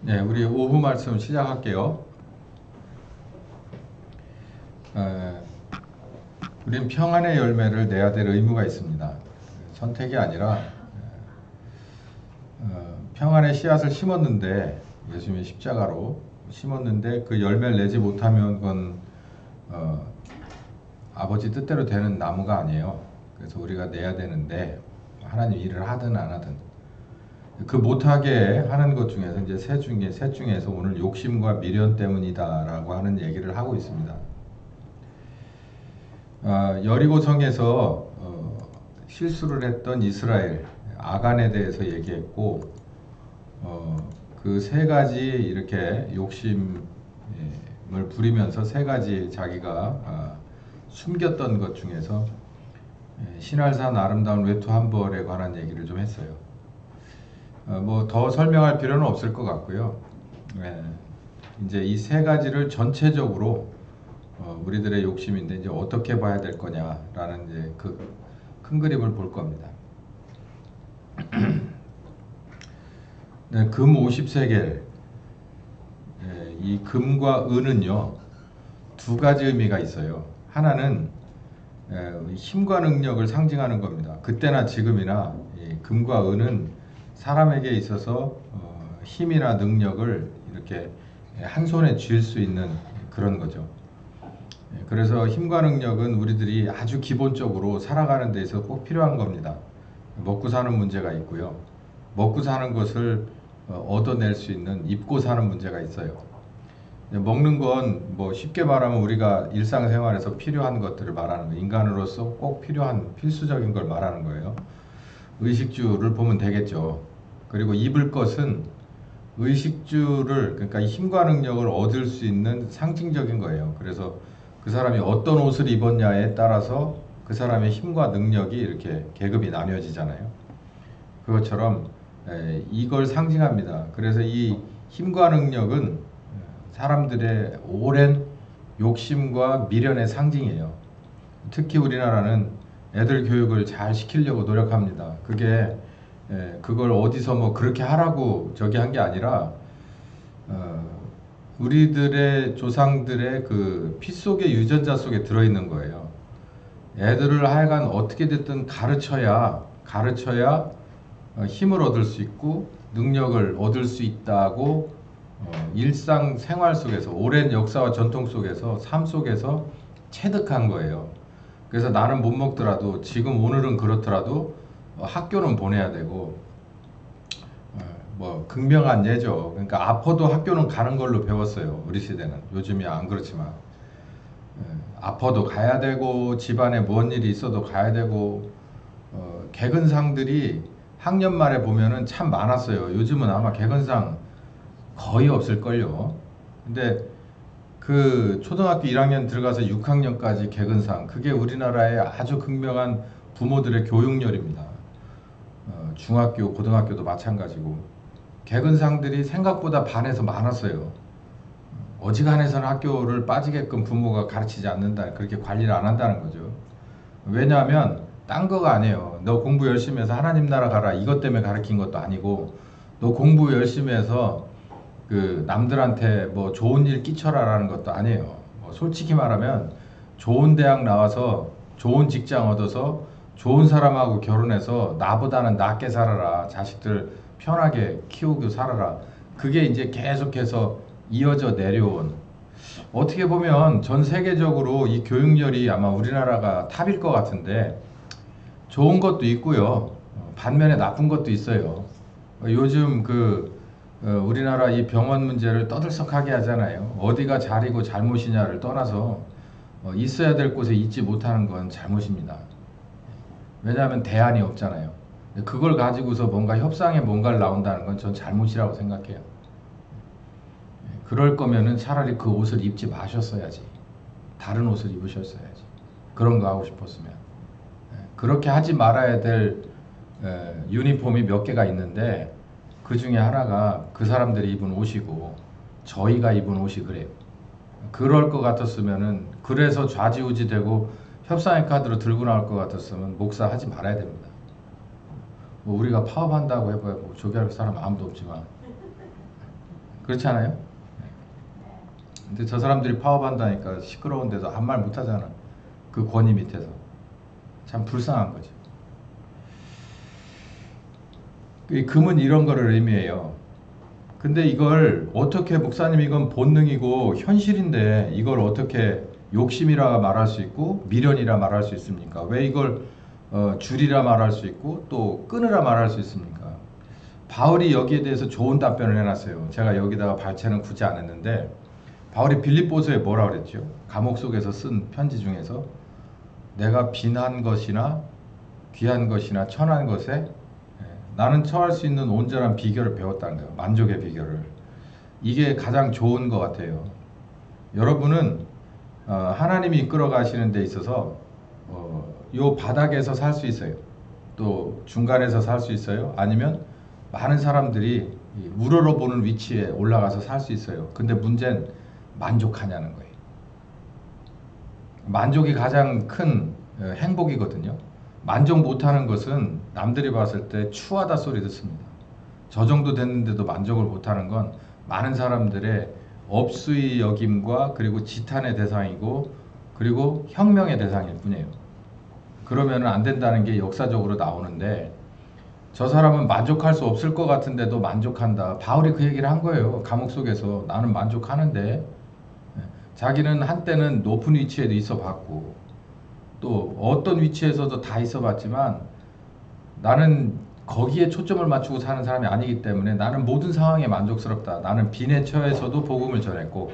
네, 우리 오후 말씀 시작할게요. 에, 우린 평안의 열매를 내야 될 의무가 있습니다. 선택이 아니라 평안의 씨앗을 심었는데 예수님의 십자가로 심었는데 그 열매를 내지 못하면 그건 아버지 뜻대로 되는 나무가 아니에요. 그래서 우리가 내야 되는데 하나님 일을 하든 안 하든 그 못하게 하는 것 중에서 이제 셋 중에서 오늘 욕심과 미련 때문이다라고 하는 얘기를 하고 있습니다. 여리고성에서 실수를 했던 이스라엘 아간에 대해서 얘기했고 그 세 가지 이렇게 욕심을 부리면서 세 가지 자기가 숨겼던 것 중에서 신할산 아름다운 외투 한 벌에 관한 얘기를 좀 했어요. 뭐 더 설명할 필요는 없을 것 같고요. 이제 이 세 가지를 전체적으로 우리들의 욕심인데 이제 어떻게 봐야 될 거냐라는 이제 그 큰 그림을 볼 겁니다. 네, 금 50세겔. 이 금과 은은요 두 가지 의미가 있어요. 하나는 힘과 능력을 상징하는 겁니다. 그때나 지금이나 금과 은은 사람에게 있어서 힘이나 능력을 이렇게 한 손에 쥘 수 있는 그런 거죠. 그래서 힘과 능력은 우리들이 아주 기본적으로 살아가는 데 있어서 꼭 필요한 겁니다. 먹고 사는 문제가 있고요. 먹고 사는 것을 얻어낼 수 있는 입고 사는 문제가 있어요. 먹는 건 뭐 쉽게 말하면 우리가 일상생활에서 필요한 것들을 말하는 거예요. 인간으로서 꼭 필요한 필수적인 걸 말하는 거예요. 의식주를 보면 되겠죠. 그리고 입을 것은 의식주를 그러니까 힘과 능력을 얻을 수 있는 상징적인 거예요. 그래서 그 사람이 어떤 옷을 입었냐에 따라서 그 사람의 힘과 능력이 이렇게 계급이 나뉘어지잖아요. 그것처럼 이걸 상징합니다. 그래서 이 힘과 능력은 사람들의 오랜 욕심과 미련의 상징이에요. 특히 우리나라는 애들 교육을 잘 시키려고 노력합니다. 그걸 어디서 뭐 그렇게 하라고 저기 한 게 아니라 우리들의 조상들의 그 피 속의 유전자 속에 들어있는 거예요. 애들을 하여간 어떻게 됐든 가르쳐야 힘을 얻을 수 있고 능력을 얻을 수 있다고 일상 생활 속에서 오랜 역사와 전통 속에서 삶 속에서 체득한 거예요. 그래서 나는 못 먹더라도 지금 오늘은 그렇더라도 학교는 보내야 되고 뭐 극명한 예죠. 그러니까 아파도 학교는 가는 걸로 배웠어요. 우리 시대는. 요즘이 안 그렇지만 아파도 가야 되고 집안에 뭔 일이 있어도 가야 되고 개근상들이 학년 말에 보면은 참 많았어요. 요즘은 아마 개근상 거의 없을걸요. 근데 그 초등학교 1학년 들어가서 6학년까지 개근상 그게 우리나라의 아주 극명한 부모들의 교육열입니다. 중학교, 고등학교도 마찬가지고 개근상들이 생각보다 반에서 많았어요. 어지간해서는 학교를 빠지게끔 부모가 가르치지 않는다, 그렇게 관리를 안 한다는 거죠. 왜냐하면 딴 거가 아니에요. 너 공부 열심히 해서 하나님 나라 가라 이것 때문에 가르친 것도 아니고 너 공부 열심히 해서 그 남들한테 뭐 좋은 일 끼쳐라라는 것도 아니에요. 솔직히 말하면 좋은 대학 나와서 좋은 직장 얻어서 좋은 사람하고 결혼해서 나보다는 낫게 살아라. 자식들 편하게 키우고 살아라. 그게 이제 계속해서 이어져 내려온, 어떻게 보면 전 세계적으로 이 교육열이 아마 우리나라가 탑일 것 같은데 좋은 것도 있고요. 반면에 나쁜 것도 있어요. 요즘 우리나라 이 병원 문제를 떠들썩하게 하잖아요. 어디가 잘이고 잘못이냐를 떠나서 있어야 될 곳에 있지 못하는 건 잘못입니다. 왜냐하면 대안이 없잖아요. 그걸 가지고서 뭔가 협상에 뭔가를 나온다는 건 전 잘못이라고 생각해요. 그럴 거면은 차라리 그 옷을 입지 마셨어야지. 다른 옷을 입으셨어야지. 그런 거 하고 싶었으면. 그렇게 하지 말아야 될 유니폼이 몇 개가 있는데 그 중에 하나가 그 사람들이 입은 옷이고 저희가 입은 옷이 그래요. 그럴 것 같았으면은, 그래서 좌지우지 되고 협상의 카드로 들고 나올 것 같았으면 목사 하지 말아야 됩니다. 뭐 우리가 파업한다고 해봐야 뭐 조기할 사람 아무도 없지만 그렇지 않아요? 근데 저 사람들이 파업한다니까 시끄러운 데서 아무 말 못하잖아. 그 권위 밑에서. 참 불쌍한 거죠. 이 금은 이런 거를 의미해요. 근데 이걸 어떻게, 목사님 이건 본능이고 현실인데 이걸 어떻게 욕심이라 말할 수 있고 미련이라 말할 수 있습니까? 왜 이걸 줄이라 말할 수 있고 또 끊으라 말할 수 있습니까? 바울이 여기에 대해서 좋은 답변을 해놨어요. 제가 여기다가 발췌는 굳이 안 했는데, 바울이 빌립보서에 뭐라 그랬죠? 감옥 속에서 쓴 편지 중에서 내가 빈한 것이나 귀한 것이나 천한 것에 나는 처할 수 있는 온전한 비결을 배웠다는 거예요. 만족의 비결을. 이게 가장 좋은 것 같아요. 여러분은 하나님이 이끌어 가시는 데 있어서 요 바닥에서 살 수 있어요. 또 중간에서 살 수 있어요. 아니면 많은 사람들이 우러러보는 위치에 올라가서 살 수 있어요. 근데 문제는 만족하냐는 거예요. 만족이 가장 큰 행복이거든요. 만족 못하는 것은 남들이 봤을 때 추하다 소리 듣습니다. 저 정도 됐는데도 만족을 못하는 건 많은 사람들의 업수의 여김과 그리고 지탄의 대상이고 그리고 혁명의 대상일 뿐이에요. 그러면 안 된다는 게 역사적으로 나오는데, 저 사람은 만족할 수 없을 것 같은데도 만족한다. 바울이 그 얘기를 한 거예요. 감옥 속에서 나는 만족하는데. 자기는 한때는 높은 위치에도 있어 봤고 또 어떤 위치에서도 다 있어 봤지만 나는 거기에 초점을 맞추고 사는 사람이 아니기 때문에 나는 모든 상황에 만족스럽다. 나는 빈에 처해서도 복음을 전했고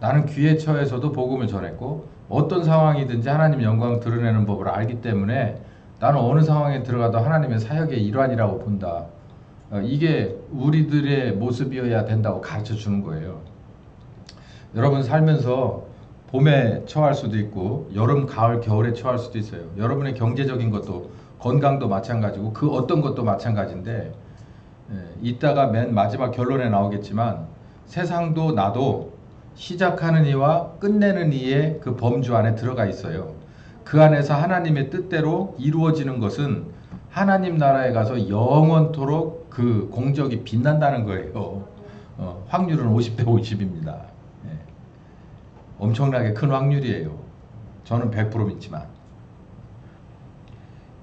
나는 귀에 처해서도 복음을 전했고 어떤 상황이든지 하나님 영광 드러내는 법을 알기 때문에 나는 어느 상황에 들어가도 하나님의 사역의 일환이라고 본다. 이게 우리들의 모습이어야 된다고 가르쳐 주는 거예요. 여러분 살면서 봄에 처할 수도 있고 여름, 가을, 겨울에 처할 수도 있어요. 여러분의 경제적인 것도 건강도 마찬가지고 그 어떤 것도 마찬가지인데, 이따가 맨 마지막 결론에 나오겠지만 세상도 나도 시작하는 이와 끝내는 이의 그 범주 안에 들어가 있어요. 그 안에서 하나님의 뜻대로 이루어지는 것은 하나님 나라에 가서 영원토록 그 공적이 빛난다는 거예요. 확률은 50대 50입니다. 엄청나게 큰 확률이에요. 저는 100% 믿지만.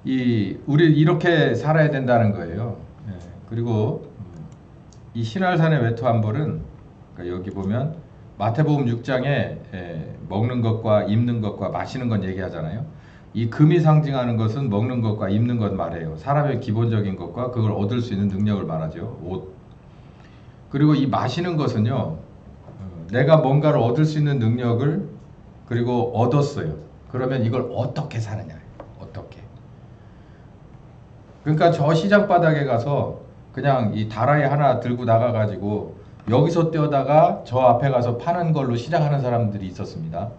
우리 이렇게 살아야 된다는 거예요. 그리고 이 신할산의 외투한벌은 그러니까 여기 보면 마태복음 6장에 먹는 것과 입는 것과 마시는 것 얘기하잖아요. 이 금이 상징하는 것은 먹는 것과 입는 것 말해요. 사람의 기본적인 것과 그걸 얻을 수 있는 능력을 말하죠. 옷. 그리고 이 마시는 것은요, 내가 뭔가를 얻을 수 있는 능력을 그리고 얻었어요. 그러면 이걸 어떻게 사느냐. 어떻게. 그러니까 저 시장 바닥에 가서 그냥 이 다라이 하나 들고 나가가지고 여기서 떼어다가 저 앞에 가서 파는 걸로 시작하는 사람들이 있었습니다.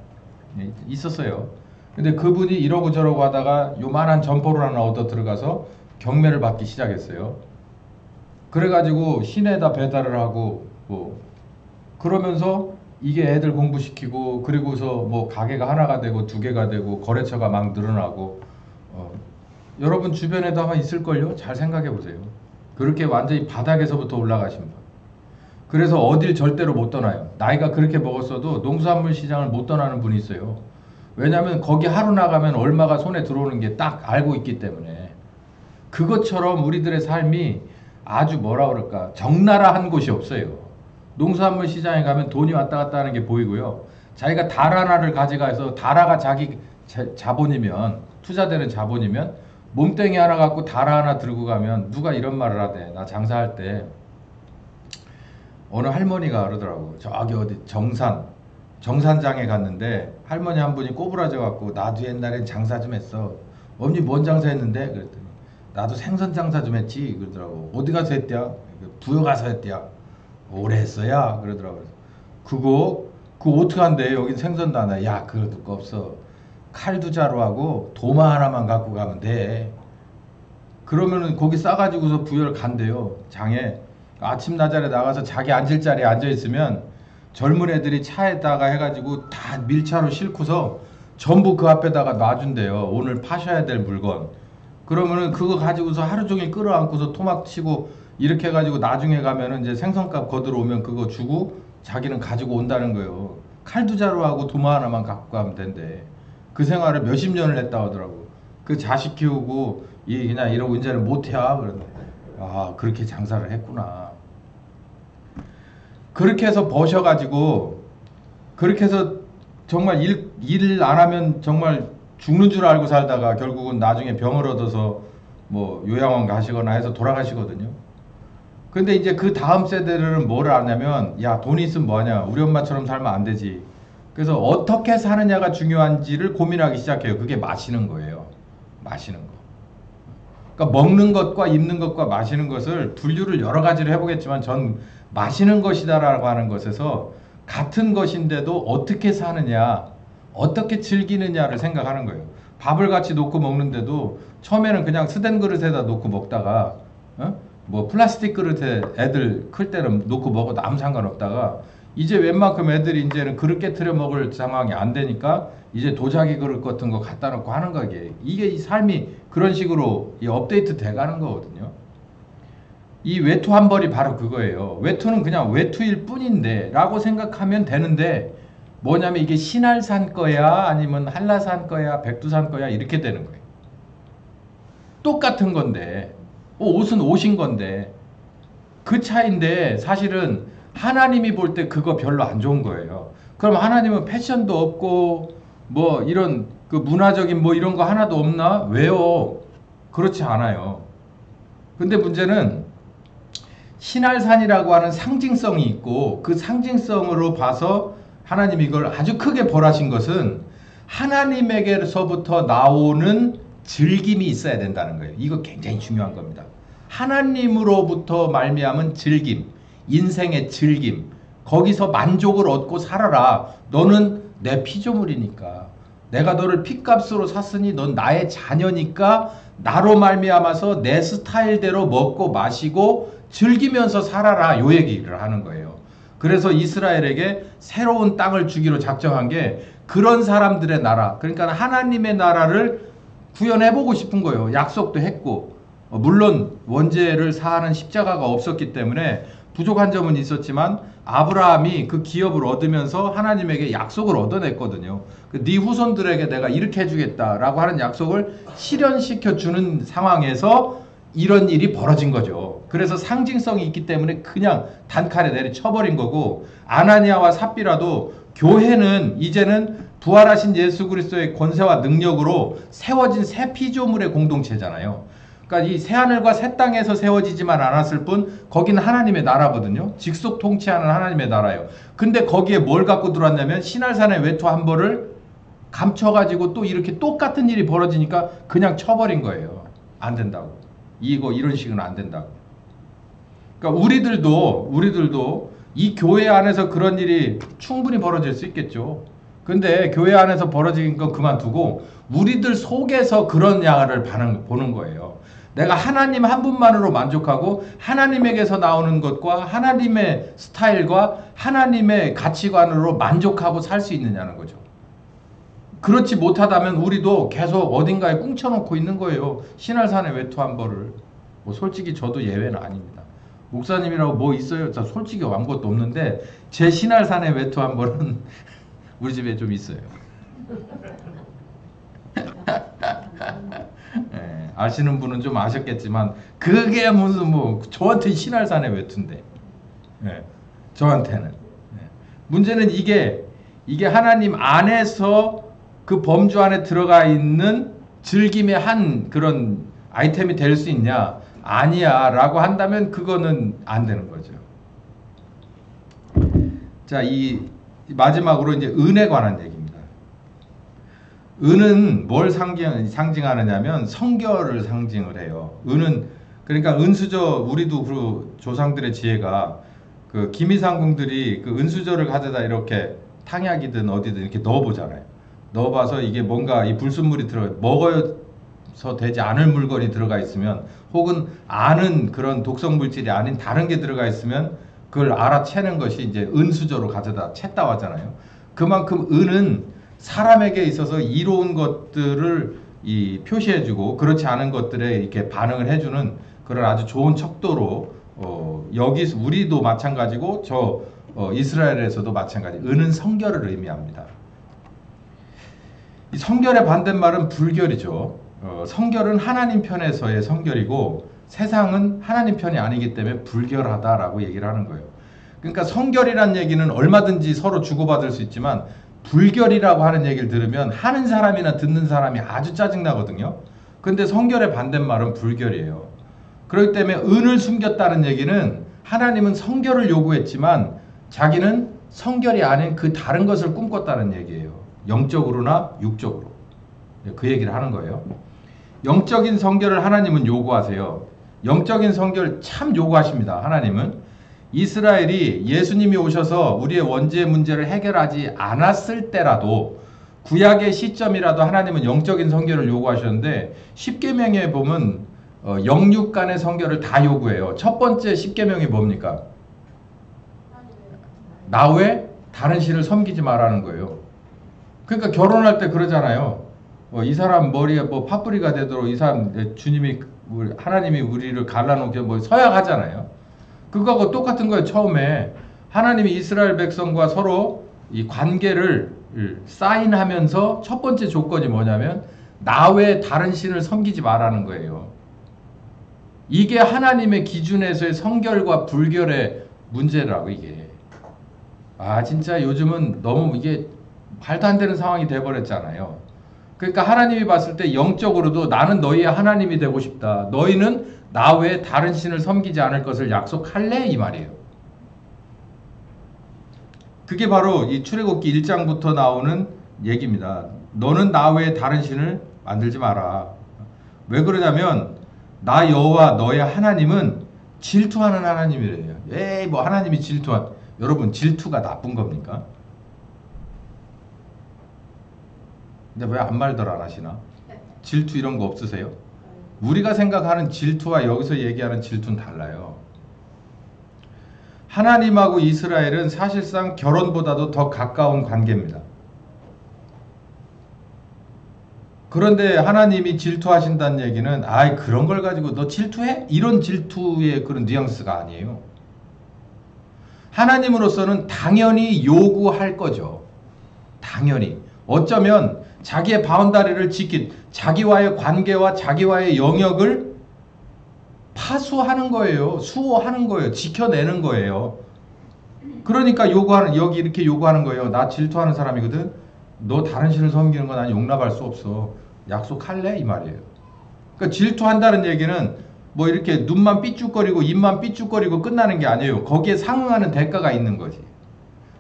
있었어요. 근데 그분이 이러고 저러고 하다가 요만한 점포를 하나 얻어 들어가서 경매를 받기 시작했어요. 그래가지고 시내에다 배달을 하고 그러면서 이게 애들 공부시키고 그리고서 뭐 가게가 하나가 되고 두 개가 되고 거래처가 막 늘어나고 여러분 주변에도 아마 있을걸요? 잘 생각해 보세요. 그렇게 완전히 바닥에서부터 올라가신 분. 그래서 어딜 절대로 못 떠나요. 나이가 그렇게 먹었어도 농수산물 시장을 못 떠나는 분이 있어요. 왜냐하면 거기 하루 나가면 얼마가 손에 들어오는 게 딱 알고 있기 때문에. 그것처럼 우리들의 삶이 아주 뭐라 그럴까 적나라한 곳이 없어요. 농수산물 시장에 가면 돈이 왔다 갔다 하는 게 보이고요. 자기가 달 하나를 가져가서 달아가 자기 자본이면 투자되는 자본이면 몸뚱이 하나 갖고 달 하나 들고 가면 누가 이런 말을 하대. 나 장사할 때 어느 할머니가 그러더라고. 저기 어디 정산장에 갔는데 할머니 한 분이 꼬부라져 갖고 나도 옛날엔 장사 좀 했어. 언니 뭔 장사 했는데? 그랬더니 나도 생선 장사 좀 했지. 그러더라고. 어디 가서 했대야? 부여 가서 했대야. 오래 했어야? 그러더라고. 그거 어떻게 한대? 여긴 생선도 하나. 야, 그래도 거 없어. 칼도 자루 하고 도마 하나만 갖고 가면 돼. 그러면은 거기 싸가지고서 부여를 간대요. 장에. 아침 나절에 나가서 자기 앉을 자리에 앉아있으면 젊은 애들이 차에다가 해가지고 다 밀차로 싣고서 전부 그 앞에다가 놔준대요. 오늘 파셔야 될 물건. 그러면은 그거 가지고서 하루 종일 끌어안고서 토막 치고 이렇게 해가지고 나중에 가면은 이제 생선값 거들어 오면 그거 주고 자기는 가지고 온다는 거예요. 칼두자루하고 도마 하나만 갖고 가면 된대. 그 생활을 몇십 년을 했다 하더라고. 그 자식 키우고 이 그냥 이러고 이제는 못해. 그런데 아 그렇게 장사를 했구나. 그렇게 해서 버셔가지고 그렇게 해서 정말 일 안 하면 정말 죽는 줄 알고 살다가 결국은 나중에 병을 얻어서 뭐 요양원 가시거나 해서 돌아가시거든요. 근데 이제 그 다음 세대들은 뭘 아냐면 야 돈이 있으면 뭐하냐 우리 엄마처럼 살면 안 되지. 그래서 어떻게 사느냐가 중요한지를 고민하기 시작해요. 그게 마시는 거예요. 마시는 거. 그러니까 먹는 것과 입는 것과 마시는 것을 분류를 여러 가지로 해보겠지만 전 마시는 것이다라고 하는 것에서 같은 것인데도 어떻게 사느냐 어떻게 즐기느냐를 생각하는 거예요. 밥을 같이 놓고 먹는데도 처음에는 그냥 스댄 그릇에다 놓고 먹다가 뭐 플라스틱 그릇에 애들 클 때는 놓고 먹어도 아무 상관없다가 이제 웬만큼 애들이 이제는 그릇 깨트려 먹을 상황이 안 되니까 이제 도자기 그릇 같은 거 갖다 놓고 하는 거게 이게 이 삶이 그런 식으로 이 업데이트 돼 가는 거거든요. 이 외투 한 벌이 바로 그거예요. 외투는 그냥 외투일 뿐인데 라고 생각하면 되는데 뭐냐면 이게 신할산 거야 아니면 한라산 거야 백두산 거야 이렇게 되는 거예요. 똑같은 건데 옷은 옷인 건데 그 차이인데 사실은 하나님이 볼 때 그거 별로 안 좋은 거예요. 그럼 하나님은 패션도 없고 뭐 이런 그 문화적인 뭐 이런 거 하나도 없나? 왜요? 그렇지 않아요. 근데 문제는 신할산이라고 하는 상징성이 있고 그 상징성으로 봐서 하나님이 이걸 아주 크게 벌하신 것은 하나님에게서부터 나오는 즐김이 있어야 된다는 거예요. 이거 굉장히 중요한 겁니다. 하나님으로부터 말미암은 즐김, 인생의 즐김, 거기서 만족을 얻고 살아라. 너는 내 피조물이니까. 내가 너를 핏값으로 샀으니 넌 나의 자녀니까 나로 말미암아서 내 스타일대로 먹고 마시고 즐기면서 살아라. 요 얘기를 하는 거예요. 그래서 이스라엘에게 새로운 땅을 주기로 작정한 게 그런 사람들의 나라, 그러니까 하나님의 나라를 구현해보고 싶은 거예요. 약속도 했고 물론 원죄를 사하는 십자가가 없었기 때문에 부족한 점은 있었지만 아브라함이 그 기업을 얻으면서 하나님에게 약속을 얻어냈거든요. 네 후손들에게 내가 이렇게 해주겠다라고 하는 약속을 실현시켜주는 상황에서 이런 일이 벌어진 거죠. 그래서 상징성이 있기 때문에 그냥 단칼에 내리쳐버린 거고 아나니아와 삽비라도 교회는 이제는 부활하신 예수 그리스도의 권세와 능력으로 세워진 새 피조물의 공동체잖아요. 그러니까 이 새하늘과 새 땅에서 세워지지만 않았을 뿐 거기는 하나님의 나라거든요. 직속 통치하는 하나님의 나라예요. 근데 거기에 뭘 갖고 들어왔냐면 신할산의 외투 한 벌을 감춰가지고 또 이렇게 똑같은 일이 벌어지니까 그냥 쳐버린 거예요. 안 된다고. 이런 식은 안 된다고. 그러니까 우리들도 이 교회 안에서 그런 일이 충분히 벌어질 수 있겠죠. 근데 교회 안에서 벌어진 건 그만두고 우리들 속에서 그런 양을 보는 거예요. 내가 하나님 한 분만으로 만족하고 하나님에게서 나오는 것과 하나님의 스타일과 하나님의 가치관으로 만족하고 살 수 있느냐는 거죠. 그렇지 못하다면 우리도 계속 어딘가에 꿍쳐놓고 있는 거예요. 신할산의 외투 한 벌을. 뭐 솔직히 저도 예외는 아닙니다. 목사님이라고 뭐 있어요? 저 솔직히 아무것도 없는데 제 신할산의 외투 한 벌은 우리 집에 좀 있어요. 네, 아시는 분은 좀 아셨겠지만 그게 무슨 뭐 저한테 신할산의 외투인데 네, 저한테는 네. 문제는 이게 하나님 안에서 그 범주 안에 들어가 있는 즐김의 한 그런 아이템이 될 수 있냐? 아니야 라고 한다면 그거는 안 되는 거죠. 자, 이 마지막으로 이제 은에 관한 얘기입니다. 은은 뭘 상징하느냐면 성결을 상징을 해요. 은은 그러니까 은수저 우리도 그 조상들의 지혜가 그 기미상궁들이 그 은수저를 가져다 이렇게 탕약이든 어디든 이렇게 넣어보잖아요. 넣어봐서 이게 뭔가 이 불순물이 먹어서 되지 않을 물건이 들어가 있으면 혹은 아는 그런 독성 물질이 아닌 다른 게 들어가 있으면 그걸 알아채는 것이 이제 은수저로 가져다 챘다고 하잖아요. 그만큼 은은 사람에게 있어서 이로운 것들을 표시해주고 그렇지 않은 것들에 이렇게 반응을 해주는 그런 아주 좋은 척도로 여기 우리도 마찬가지고 이스라엘에서도 마찬가지. 은은 성결을 의미합니다. 이 성결의 반대말은 불결이죠. 성결은 하나님 편에서의 성결이고 세상은 하나님 편이 아니기 때문에 불결하다라고 얘기를 하는 거예요. 그러니까 성결이란 얘기는 얼마든지 서로 주고받을 수 있지만 불결이라고 하는 얘기를 들으면 하는 사람이나 듣는 사람이 아주 짜증나거든요. 근데 성결의 반대말은 불결이에요. 그렇기 때문에 은을 숨겼다는 얘기는 하나님은 성결을 요구했지만 자기는 성결이 아닌 그 다른 것을 꿈꿨다는 얘기예요. 영적으로나 육적으로. 그 얘기를 하는 거예요. 영적인 성결을 하나님은 요구하세요. 영적인 성결 참 요구하십니다. 하나님은. 이스라엘이 예수님이 오셔서 우리의 원죄 문제를 해결하지 않았을 때라도 구약의 시점이라도 하나님은 영적인 성결을 요구하셨는데 십계명에 보면 영육 간의 성결을 다 요구해요. 첫 번째 십계명이 뭡니까? 나 외 다른 신을 섬기지 말라는 거예요. 그러니까 결혼할 때 그러잖아요. 이 사람 머리에 뭐 파뿌리가 되도록 이 사람 주님이 하나님이 우리를 갈라놓게 뭐 서약하잖아요. 그거하고 똑같은 거예요. 처음에 하나님이 이스라엘 백성과 서로 이 관계를 사인하면서 첫 번째 조건이 뭐냐면 나 외 다른 신을 섬기지 말라는 거예요. 이게 하나님의 기준에서의 성결과 불결의 문제라고 이게. 진짜 요즘은 너무 이게 말도 안 되는 상황이 돼버렸잖아요. 그러니까 하나님이 봤을 때 영적으로도 나는 너희의 하나님이 되고 싶다. 너희는 나 외에 다른 신을 섬기지 않을 것을 약속할래? 이 말이에요. 그게 바로 이 출애굽기 1장부터 나오는 얘기입니다. 너는 나 외에 다른 신을 만들지 마라. 왜 그러냐면 나 여호와 너의 하나님은 질투하는 하나님이래요. 에이 뭐 하나님이 여러분 질투가 나쁜 겁니까? 근데 왜 아무 말들 안 하시나? 질투 이런 거 없으세요? 우리가 생각하는 질투와 여기서 얘기하는 질투는 달라요. 하나님하고 이스라엘은 사실상 결혼보다도 더 가까운 관계입니다. 그런데 하나님이 질투하신다는 얘기는 그런 걸 가지고 너 질투해? 이런 질투의 그런 뉘앙스가 아니에요. 하나님으로서는 당연히 요구할 거죠. 당연히. 어쩌면 자기의 바운다리를 자기와의 관계와 자기와의 영역을 파수하는 거예요. 수호하는 거예요. 지켜내는 거예요. 그러니까 여기 이렇게 요구하는 거예요. 나 질투하는 사람이거든. 너 다른 신을 섬기는 거 난 용납할 수 없어. 약속할래? 이 말이에요. 그러니까 질투한다는 얘기는 뭐 이렇게 눈만 삐죽거리고 입만 삐죽거리고 끝나는 게 아니에요. 거기에 상응하는 대가가 있는 거지.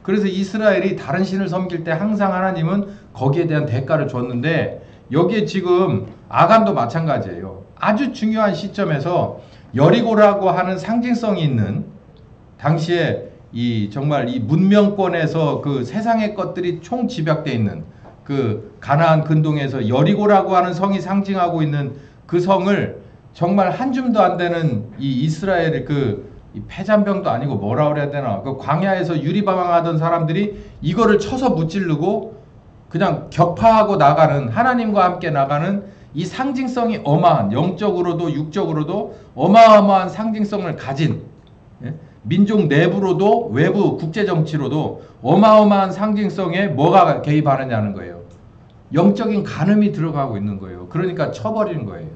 그래서 이스라엘이 다른 신을 섬길 때 항상 하나님은 거기에 대한 대가를 줬는데 여기에 지금 아간도 마찬가지예요. 아주 중요한 시점에서 여리고라고 하는 상징성이 있는 당시에 정말 이 문명권에서 그 세상의 것들이 총 집약되어 있는 그 가나안 근동에서 여리고라고 하는 성이 상징하고 있는 그 성을 정말 한 줌도 안 되는 이 이스라엘의 이 패잔병도 아니고 뭐라 그래야 되나 그 광야에서 유리방황하던 사람들이 이거를 쳐서 무찌르고 그냥 격파하고 나가는 하나님과 함께 나가는 이 상징성이 어마한 영적으로도 육적으로도 어마어마한 상징성을 가진 민족 내부로도 외부 국제정치로도 어마어마한 상징성에 뭐가 개입하느냐는 거예요. 영적인 간음이 들어가고 있는 거예요. 그러니까 쳐버리는 거예요.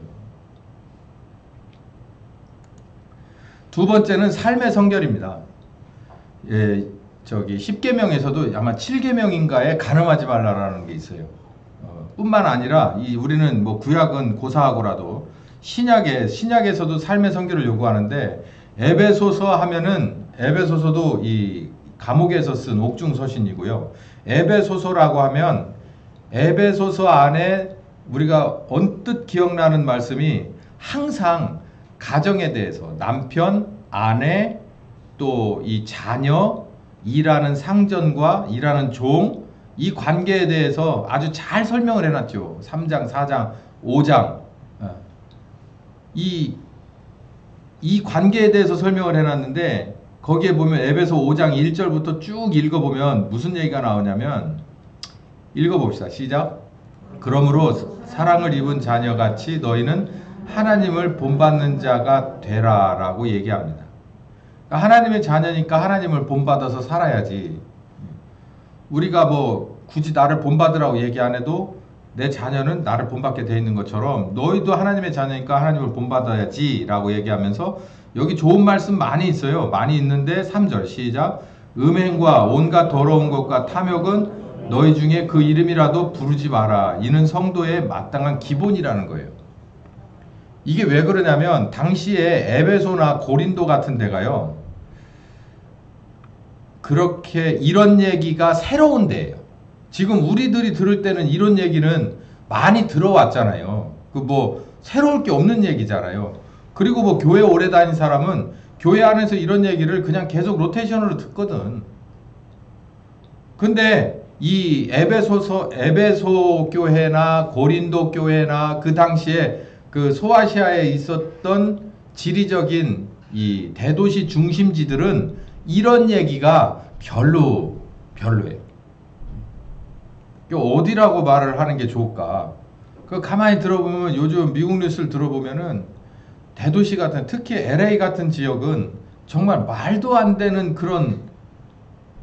두 번째는 삶의 성결입니다. 십계명에서도 아마 7계명인가에 간음하지 말라라는 게 있어요. 뿐만 아니라 우리는 뭐 구약은 고사하고라도 신약에서도 삶의 성결을 요구하는데 에베소서 하면은 에베소서도 이 감옥에서 쓴 옥중 서신이고요. 에베소서라고 하면 에베소서 안에 우리가 언뜻 기억나는 말씀이 항상 가정에 대해서 남편, 아내, 또 이 자녀, 일하는 상전과 일하는 종, 이 관계에 대해서 아주 잘 설명을 해놨죠. 3장, 4장, 5장. 이 관계에 대해서 설명을 해놨는데 거기에 보면 에베소 5장 1절부터 쭉 읽어보면 무슨 얘기가 나오냐면 읽어봅시다. 시작. 그러므로 사랑을 입은 자녀같이 너희는 하나님을 본받는 자가 되라 라고 얘기합니다. 하나님의 자녀니까 하나님을 본받아서 살아야지. 우리가 뭐 굳이 나를 본받으라고 얘기 안 해도 내 자녀는 나를 본받게 돼 있는 것처럼 너희도 하나님의 자녀니까 하나님을 본받아야지 라고 얘기하면서 여기 좋은 말씀 많이 있어요. 많이 있는데 3절 시작. 음행과 온갖 더러운 것과 탐욕은 너희 중에 그 이름이라도 부르지 마라. 이는 성도의 마땅한 기본이라는 거예요. 이게 왜 그러냐면 당시에 에베소나 고린도 같은 데가요. 그렇게 이런 얘기가 새로운 데예요. 지금 우리들이 들을 때는 이런 얘기는 많이 들어왔잖아요. 그 뭐 새로울 게 없는 얘기잖아요. 그리고 뭐 교회 오래 다닌 사람은 교회 안에서 이런 얘기를 그냥 계속 로테이션으로 듣거든. 근데 이 에베소 교회나 고린도 교회나 그 당시에 그 소아시아에 있었던 지리적인 이 대도시 중심지들은 이런 얘기가 별로예요. 어디라고 말을 하는 게 좋을까? 그 가만히 들어보면 요즘 미국 뉴스를 들어보면은 대도시 같은 특히 LA 같은 지역은 정말 말도 안 되는 그런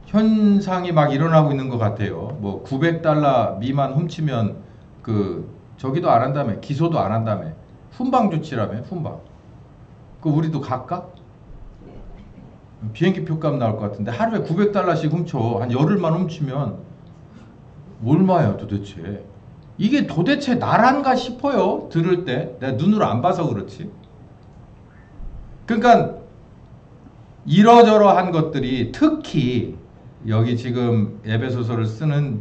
현상이 막 일어나고 있는 것 같아요. 뭐 $900 미만 훔치면 그 저기도 안 한다며, 기소도 안 한다며, 훈방 조치라며, 훈방. 그 우리도 갈까? 비행기 표값 나올 것 같은데 하루에 $900씩 훔쳐. 한 열흘만 훔치면 얼마야 도대체? 이게 도대체 나란가 싶어요. 들을 때 내가 눈으로 안 봐서 그렇지. 그러니까 이러저러한 것들이 특히 여기 지금 에베소서를 쓰는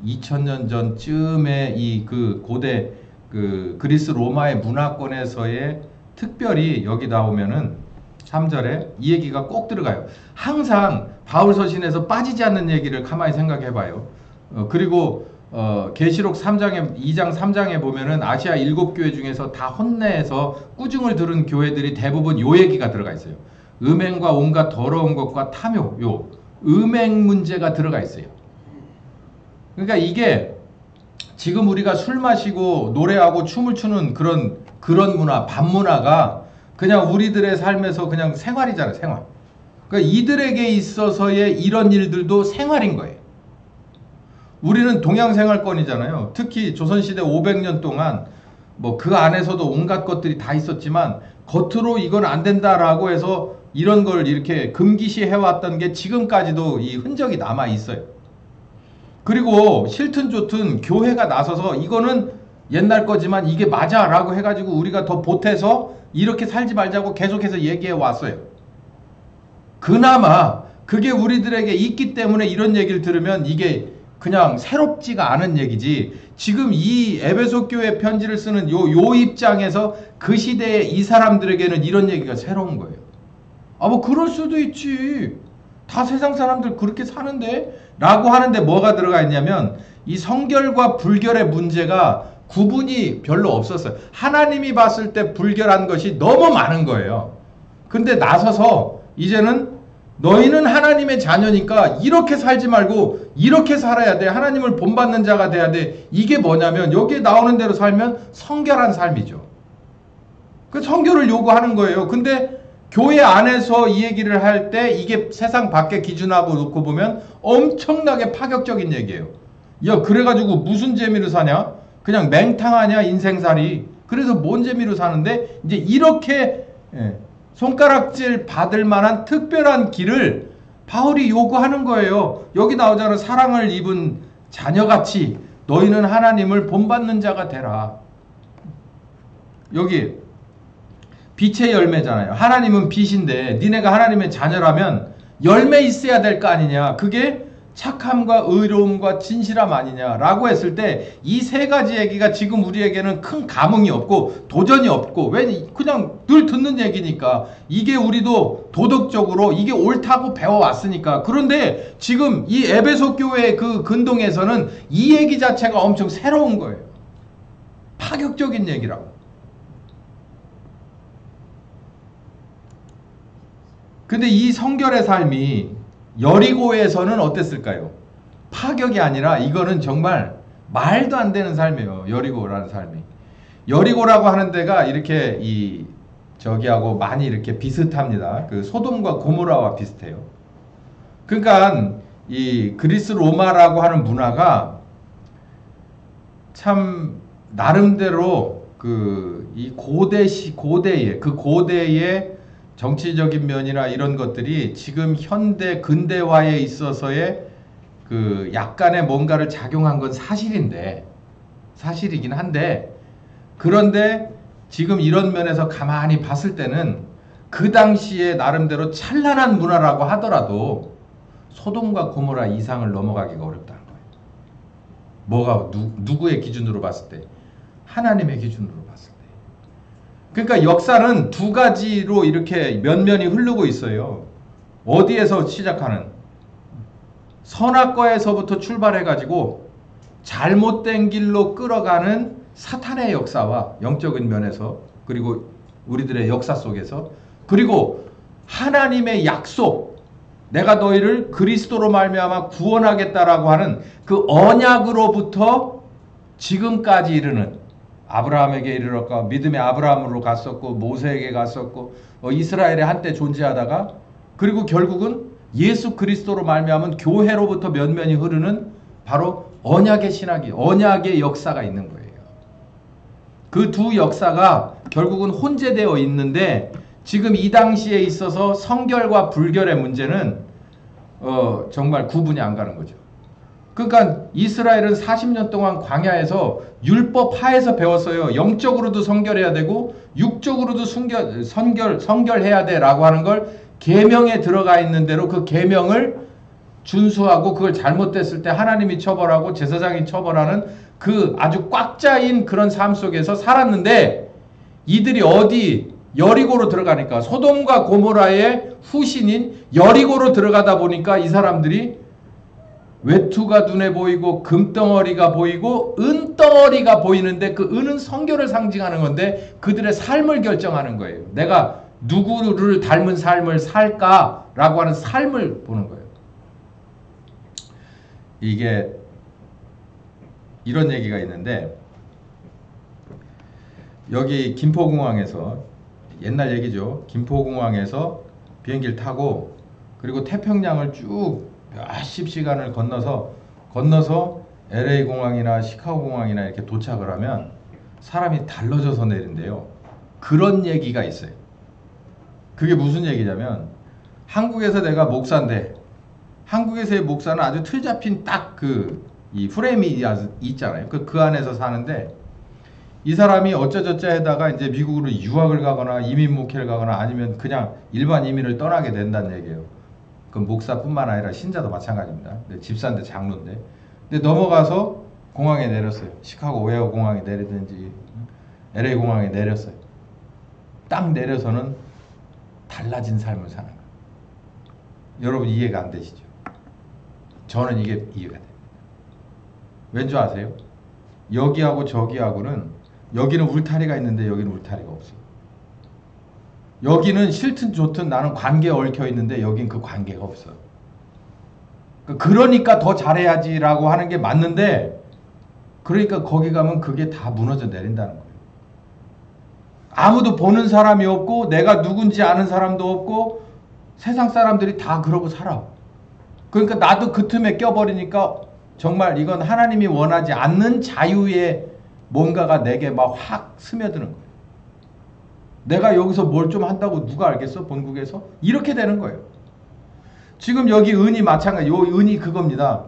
2000년 전쯤에 이 그 고대 그 그리스 로마의 문화권에서의 특별히 여기 나오면은 3절에 이 얘기가 꼭 들어가요. 항상 바울 서신에서 빠지지 않는 얘기를 가만히 생각해 봐요. 그리고 계시록 3장에 2장 3장에 보면은 아시아 7교회 중에서 다 혼내서 꾸중을 들은 교회들이 대부분 요 얘기가 들어가 있어요. 음행과 온갖 더러운 것과 탐욕, 요 음행 문제가 들어가 있어요. 그러니까 이게 지금 우리가 술 마시고 노래하고 춤을 추는 그런 문화, 밤문화가 그냥 우리들의 삶에서 그냥 생활이잖아요, 생활. 그러니까 이들에게 있어서의 이런 일들도 생활인 거예요. 우리는 동양생활권이잖아요. 특히 조선시대 500년 동안 뭐 그 안에서도 온갖 것들이 다 있었지만 겉으로 이건 안 된다라고 해서 이런 걸 이렇게 금기시 해왔던 게 지금까지도 이 흔적이 남아 있어요. 그리고 싫든 좋든 교회가 나서서 이거는 옛날 거지만 이게 맞아 라고 해가지고 우리가 더 보태서 이렇게 살지 말자고 계속해서 얘기해 왔어요. 그나마 그게 우리들에게 있기 때문에 이런 얘기를 들으면 이게 그냥 새롭지가 않은 얘기지. 지금 이 에베소 교회 편지를 쓰는 요 입장에서 그 시대에 이 사람들에게는 이런 얘기가 새로운 거예요. 아, 뭐 그럴 수도 있지. 다 세상 사람들 그렇게 사는데? 라고 하는데 뭐가 들어가 있냐면 이 성결과 불결의 문제가 구분이 별로 없었어요. 하나님이 봤을 때 불결한 것이 너무 많은 거예요. 근데 나서서 이제는 너희는 하나님의 자녀니까 이렇게 살지 말고 이렇게 살아야 돼. 하나님을 본받는 자가 돼야 돼. 이게 뭐냐면 여기에 나오는 대로 살면 성결한 삶이죠. 그 성결을 요구하는 거예요. 근데 교회 안에서 이 얘기를 할 때 이게 세상 밖의 기준하고 놓고 보면 엄청나게 파격적인 얘기예요. 야, 그래가지고 무슨 재미로 사냐? 그냥 맹탕하냐 인생살이. 그래서 뭔 재미로 사는데 이제 이렇게 손가락질 받을 만한 특별한 길을 바울이 요구하는 거예요. 여기 나오잖아. 사랑을 입은 자녀같이 너희는 하나님을 본받는 자가 되라. 여기 빛의 열매잖아요. 하나님은 빛인데 니네가 하나님의 자녀라면 열매 있어야 될 거 아니냐. 그게 착함과 의로움과 진실함 아니냐라고 했을 때 이 세 가지 얘기가 지금 우리에게는 큰 감흥이 없고 도전이 없고 왜 그냥 늘 듣는 얘기니까 이게 우리도 도덕적으로 이게 옳다고 배워왔으니까. 그런데 지금 이 에베소 교회 그 근동에서는 이 얘기 자체가 엄청 새로운 거예요. 파격적인 얘기라고. 근데 이 성결의 삶이 여리고에서는 어땠을까요? 파격이 아니라 이거는 정말 말도 안 되는 삶이에요. 여리고라는 삶이. 여리고라고 하는 데가 이렇게 이 저기하고 많이 이렇게 비슷합니다. 그 소돔과 고모라와 비슷해요. 그러니까 이 그리스 로마라고 하는 문화가 참 나름대로 이 고대의 정치적인 면이나 이런 것들이 지금 현대 근대화에 있어서의 그 약간의 뭔가를 작용한 건 사실이긴 한데, 그런데 지금 이런 면에서 가만히 봤을 때는 그 당시에 나름대로 찬란한 문화라고 하더라도 소돔과 고모라 이상을 넘어가기가 어렵다는 거예요. 뭐가 누구의 기준으로 봤을 때? 하나님의 기준으로 봤을 때. 그러니까 역사는 두 가지로 이렇게 면면이 흐르고 있어요. 어디에서 시작하는? 선악과에서부터 출발해가지고 잘못된 길로 끌어가는 사탄의 역사와 영적인 면에서, 그리고 우리들의 역사 속에서, 그리고 하나님의 약속, 내가 너희를 그리스도로 말미암아 구원하겠다라고 하는 그 언약으로부터 지금까지 이르는, 아브라함에게 이르렀고 믿음의 아브라함으로 갔었고 모세에게 갔었고 이스라엘에 한때 존재하다가, 그리고 결국은 예수 그리스도로 말미암은 교회로부터 면면이 흐르는 바로 언약의 신학이, 언약의 역사가 있는 거예요. 그 두 역사가 결국은 혼재되어 있는데, 지금 이 당시에 있어서 성결과 불결의 문제는 정말 구분이 안 가는 거죠. 그러니까 이스라엘은 40년 동안 광야에서 율법 하에서 배웠어요. 영적으로도 성결해야 되고 육적으로도 성결해야 돼라고 하는 걸 계명에 들어가 있는 대로 그 계명을 준수하고, 그걸 잘못됐을 때 하나님이 처벌하고 제사장이 처벌하는 그 아주 꽉 짜인 그런 삶 속에서 살았는데, 이들이 어디 여리고로 들어가니까, 소돔과 고모라의 후신인 여리고로 들어가다 보니까 이 사람들이 외투가 눈에 보이고 금덩어리가 보이고 은덩어리가 보이는데, 그 은은 성결을 상징하는 건데 그들의 삶을 결정하는 거예요. 내가 누구를 닮은 삶을 살까라고 하는 삶을 보는 거예요. 이게 이런 얘기가 있는데, 여기 김포공항에서, 옛날 얘기죠. 김포공항에서 비행기를 타고 그리고 태평양을 쭉 몇십 시간을 건너서 LA 공항이나 시카고 공항이나 이렇게 도착을 하면 사람이 달라져서 내린대요. 그런 얘기가 있어요. 그게 무슨 얘기냐면, 한국에서 내가 목사인데, 한국에서의 목사는 아주 틀 잡힌 딱 이 프레임이 있잖아요. 그 안에서 사는데, 이 사람이 어쩌저쩌 하다가 이제 미국으로 유학을 가거나 이민 목회를 가거나 아니면 그냥 일반 이민을 떠나게 된다는 얘기예요. 그 목사뿐만 아니라 신자도 마찬가지입니다. 집사인데 장로인데. 근데 넘어가서 공항에 내렸어요. 시카고 오헤어 공항에 내리든지 LA 공항에 내렸어요. 딱 내려서는 달라진 삶을 사는 거예요. 여러분 이해가 안 되시죠? 저는 이게 이해가 돼요. 왠지 아세요? 여기하고 저기하고는, 여기는 울타리가 있는데 여기는 울타리가 없어요. 여기는 싫든 좋든 나는 관계에 얽혀 있는데 여긴 그 관계가 없어요. 그러니까 더 잘해야지라고 하는 게 맞는데, 그러니까 거기 가면 그게 다 무너져 내린다는 거예요. 아무도 보는 사람이 없고 내가 누군지 아는 사람도 없고 세상 사람들이 다 그러고 살아. 그러니까 나도 그 틈에 껴버리니까 정말 이건 하나님이 원하지 않는 자유의 뭔가가 내게 막 확 스며드는 거예요. 내가 여기서 뭘 좀 한다고 누가 알겠어? 본국에서? 이렇게 되는 거예요. 지금 여기 은이 마찬가지, 요 은이 그겁니다.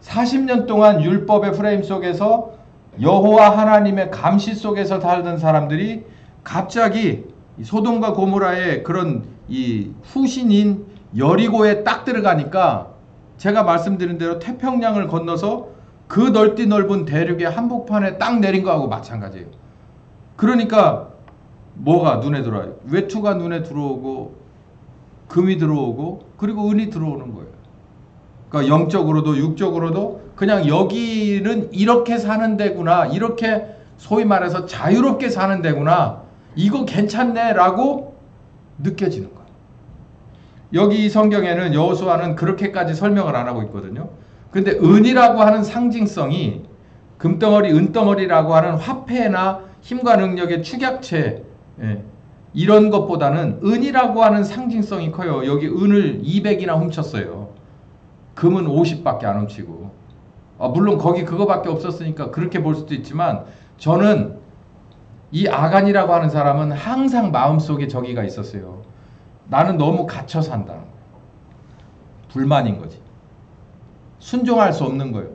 40년 동안 율법의 프레임 속에서 여호와 하나님의 감시 속에서 살던 사람들이 갑자기 소돔과 고모라의 그런 이 후신인 여리고에 딱 들어가니까, 제가 말씀드린 대로 태평양을 건너서 그 넓디 넓은 대륙의 한복판에 딱 내린 거하고 마찬가지예요. 그러니까 뭐가 눈에 들어와요? 외투가 눈에 들어오고 금이 들어오고 그리고 은이 들어오는 거예요. 그러니까 영적으로도 육적으로도 그냥 여기는 이렇게 사는 데구나, 이렇게 소위 말해서 자유롭게 사는 데구나, 이거 괜찮네 라고 느껴지는 거예요. 여기 성경에는 여호수아는 그렇게까지 설명을 안 하고 있거든요. 근데 은이라고 하는 상징성이 금덩어리, 은덩어리라고 하는 화폐나 힘과 능력의 축약체, 이런 것보다는 은이라고 하는 상징성이 커요. 여기 은을 200이나 훔쳤어요. 금은 50밖에 안 훔치고. 물론 거기 그거밖에 없었으니까 그렇게 볼 수도 있지만 저는 이 아간이라고 하는 사람은 항상 마음속에 저기가 있었어요. 나는 너무 갇혀 산다. 불만인 거지. 순종할 수 없는 거예요.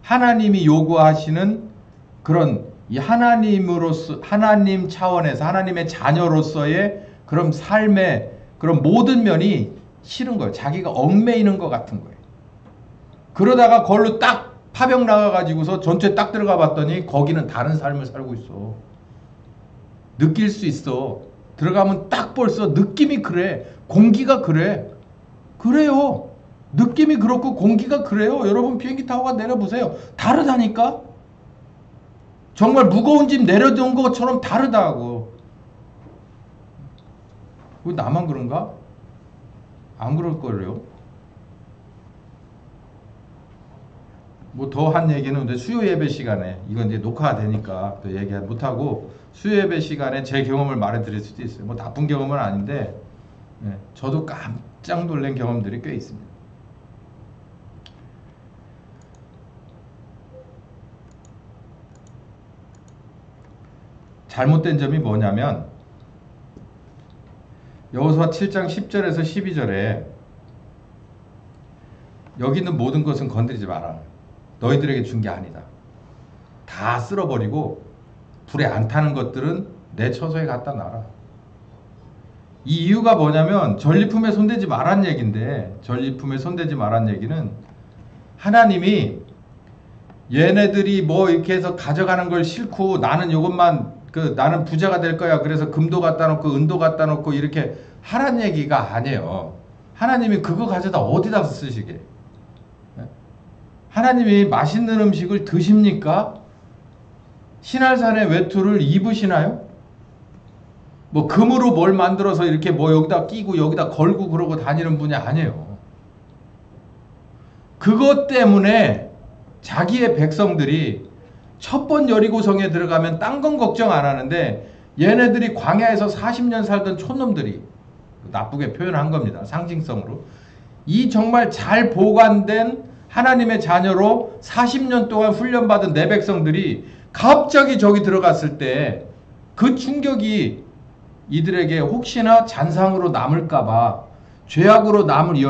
하나님이 요구하시는 그런 이 하나님으로서, 하나님 차원에서 하나님의 자녀로서의 그런 삶의 그런 모든 면이 싫은 거예요. 자기가 얽매이는 것 같은 거예요. 그러다가 걸로 딱 파병 나가가지고서 전체 딱 들어가 봤더니 거기는 다른 삶을 살고 있어. 느낄 수 있어. 들어가면 딱 벌써 느낌이 그래. 공기가 그래. 그래요. 느낌이 그렇고 공기가 그래요. 여러분 비행기 타고 내려보세요. 다르다니까. 정말 무거운 짐 내려놓은 것처럼 다르다고. 왜 나만 그런가? 안 그럴걸요? 뭐 더 한 얘기는 이제 수요 예배 시간에, 이건 이제 녹화가 되니까 또 얘기 못하고, 수요 예배 시간에 제 경험을 말해드릴 수도 있어요. 뭐 나쁜 경험은 아닌데, 저도 깜짝 놀란 경험들이 꽤 있습니다. 잘못된 점이 뭐냐면 여호수아 7장 10절에서 12절에 여기 있는 모든 것은 건드리지 마라. 너희들에게 준 게 아니다. 다 쓸어버리고 불에 안 타는 것들은 내 처소에 갖다 놔라. 이 이유가 뭐냐면 전리품에 손대지 말란 얘기인데, 전리품에 손대지 말란 얘기는 하나님이 얘네들이 뭐 이렇게 해서 가져가는 걸 싫고 나는 이것만 나는 부자가 될 거야. 그래서 금도 갖다 놓고 은도 갖다 놓고 이렇게 하란 얘기가 아니에요. 하나님이 그거 가져다 어디다 쓰시게? 하나님이 맛있는 음식을 드십니까? 신할산의 외투를 입으시나요? 뭐 금으로 뭘 만들어서 이렇게 뭐 여기다 끼고 여기다 걸고 그러고 다니는 분이 아니에요. 그것 때문에 자기의 백성들이 첫 번 여리고성에 들어가면 딴 건 걱정 안 하는데, 얘네들이 광야에서 40년 살던 촌놈들이, 나쁘게 표현한 겁니다. 상징성으로. 이 정말 잘 보관된 하나님의 자녀로 40년 동안 훈련받은 내 백성들이 갑자기 저기 들어갔을 때 그 충격이 이들에게 혹시나 잔상으로 남을까봐, 죄악으로